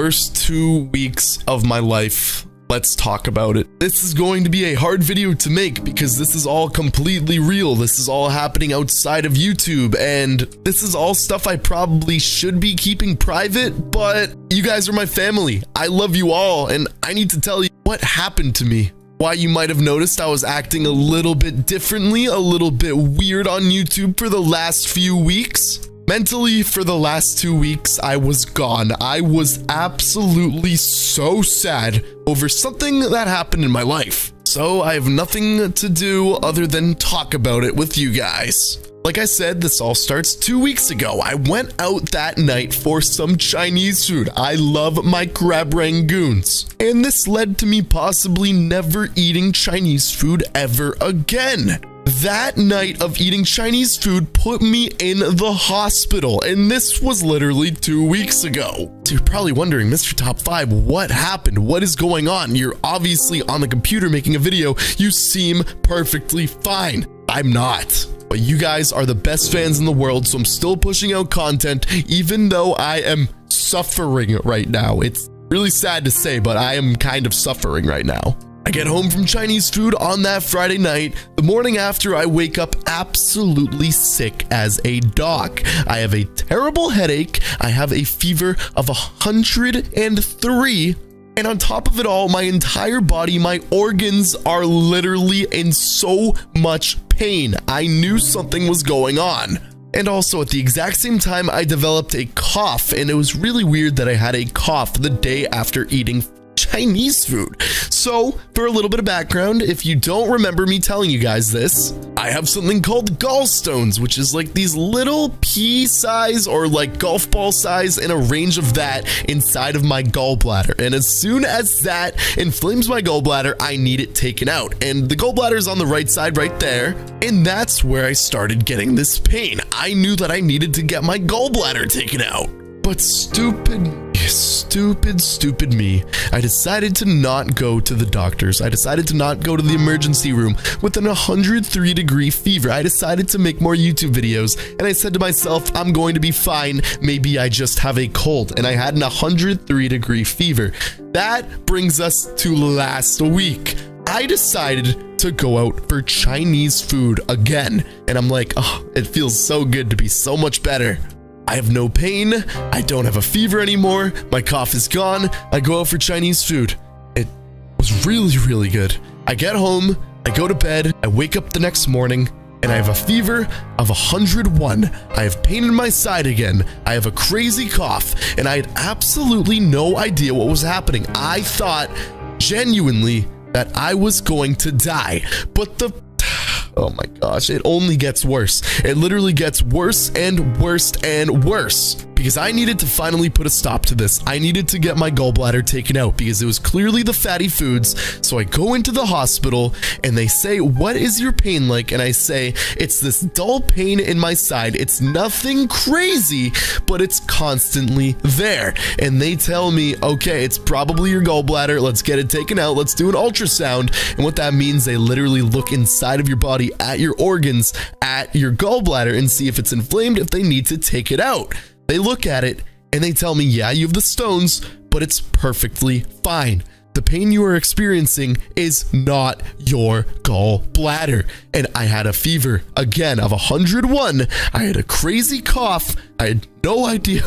worst 2 weeks of my life. Let's talk about it. This is going to be a hard video to make because this is all completely real. This is all happening outside of YouTube, and this is all stuff I probably should be keeping private, but you guys are my family. I love you all, and I need to tell you what happened to me. Why you might have noticed I was acting a little bit differently, a little bit weird on YouTube for the last few weeks. Mentally, for the last 2 weeks, I was gone. I was absolutely so sad over something that happened in my life. So I have nothing to do other than talk about it with you guys. Like I said, this all starts 2 weeks ago. I went out that night for some Chinese food. I love my crab rangoons. And this led to me possibly never eating Chinese food ever again. That night of eating Chinese food put me in the hospital, and this was literally 2 weeks ago. So you're probably wondering, Mr. Top 5, what happened? What is going on? You're obviously on the computer making a video. You seem perfectly fine. I'm not. But you guys are the best fans in the world, so I'm still pushing out content, even though I am suffering right now. It's really sad to say, but I am kind of suffering right now. I get home from Chinese food on that Friday night. The morning after, I wake up absolutely sick as a dog. I have a terrible headache. I have a fever of 103. And on top of it all, my entire body, my organs are literally in so much pain. I knew something was going on. And also at the exact same time, I developed a cough, and it was really weird that I had a cough the day after eating Chinese food. So for a little bit of background, if you don't remember me telling you guys this, I have something called gallstones, which is like these little pea size or like golf ball size in a range of that inside of my gallbladder. And as soon as that inflames my gallbladder, I need it taken out. And the gallbladder is on the right side right there. And that's where I started getting this pain. I knew that I needed to get my gallbladder taken out. But stupid me. I decided to not go to the doctors. I decided to not go to the emergency room with an 103-degree fever. I decided to make more YouTube videos, and I said to myself, I'm going to be fine. Maybe I just have a cold. And I had an 103-degree fever. That brings us to last week. I decided to go out for Chinese food again. And I'm like, oh, it feels so good to be so much better. I have no pain, I don't have a fever anymore, my cough is gone, I go out for Chinese food. It was really, really good. I get home, I go to bed, I wake up the next morning, and I have a fever of 101. I have pain in my side again, I have a crazy cough, and I had absolutely no idea what was happening. I thought, genuinely, that I was going to die, but oh my gosh, it only gets worse. It literally gets worse and worse and worse. Because I needed to finally put a stop to this. I needed to get my gallbladder taken out because it was clearly the fatty foods. So I go into the hospital and they say, what is your pain like? And I say, it's this dull pain in my side. It's nothing crazy, but it's constantly there. And they tell me, okay, it's probably your gallbladder. Let's get it taken out. Let's do an ultrasound. And what that means, they literally look inside of your body at your organs, at your gallbladder, and see if it's inflamed, if they need to take it out. They look at it and they tell me, yeah, you have the stones, but it's perfectly fine. The pain you are experiencing is not your gallbladder. And I had a fever again of 101. I had a crazy cough. I had no idea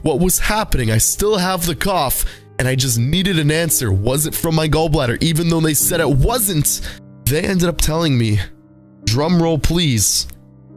what was happening. I still have the cough and I just needed an answer. Was it from my gallbladder? Even though they said it wasn't, they ended up telling me, drum roll please,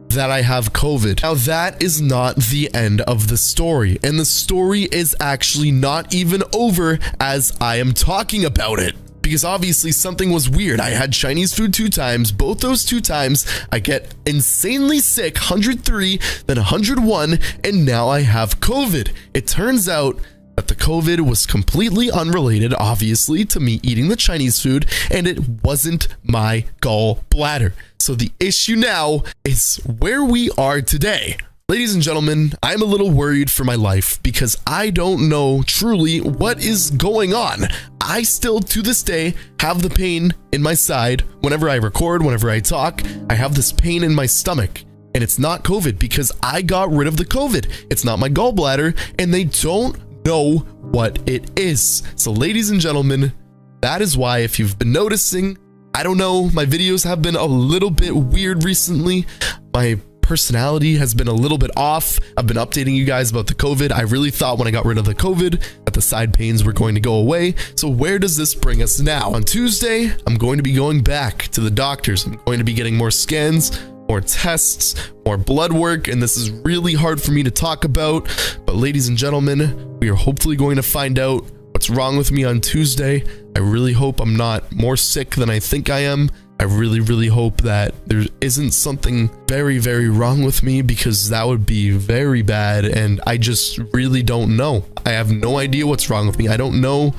that I have COVID. Now that is not the end of the story, and the story is actually not even over as I am talking about it. Because obviously something was weird. I had Chinese food 2 times. Both those 2 times, I get insanely sick, 103, then 101, and now I have COVID. It turns out that the COVID was completely unrelated, obviously, to me eating the Chinese food, and it wasn't my gallbladder. So the issue now is where we are today. Ladies and gentlemen, I'm a little worried for my life because I don't know truly what is going on. I still, to this day, have the pain in my side. Whenever I record, whenever I talk, I have this pain in my stomach. And it's not COVID because I got rid of the COVID. It's not my gallbladder, and they don't know what it is. So ladies and gentlemen, that is why, if you've been noticing, I don't know, my videos have been a little bit weird recently. My personality has been a little bit off. I've been updating you guys about the COVID. I really thought when I got rid of the COVID that the side pains were going to go away. So where does this bring us now? On Tuesday, I'm going to be going back to the doctors. I'm going to be getting more scans, more tests, more blood work, and this is really hard for me to talk about. But ladies and gentlemen, we are hopefully going to find out what's wrong with me on Tuesday. I really hope I'm not more sick than I think I am. I really hope that there isn't something very wrong with me, because that would be very bad, and I just really don't know. I have no idea what's wrong with me. I don't know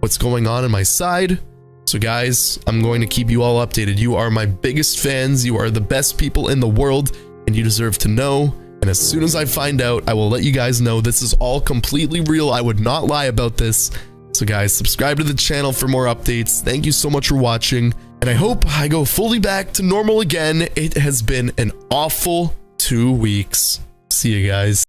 what's going on in my side. So guys, I'm going to keep you all updated. You are my biggest fans. You are the best people in the world, and you deserve to know. And as soon as I find out, I will let you guys know. This is all completely real. I would not lie about this. So guys, subscribe to the channel for more updates. Thank you so much for watching, and I hope I go fully back to normal again. It has been an awful 2 weeks. See you guys.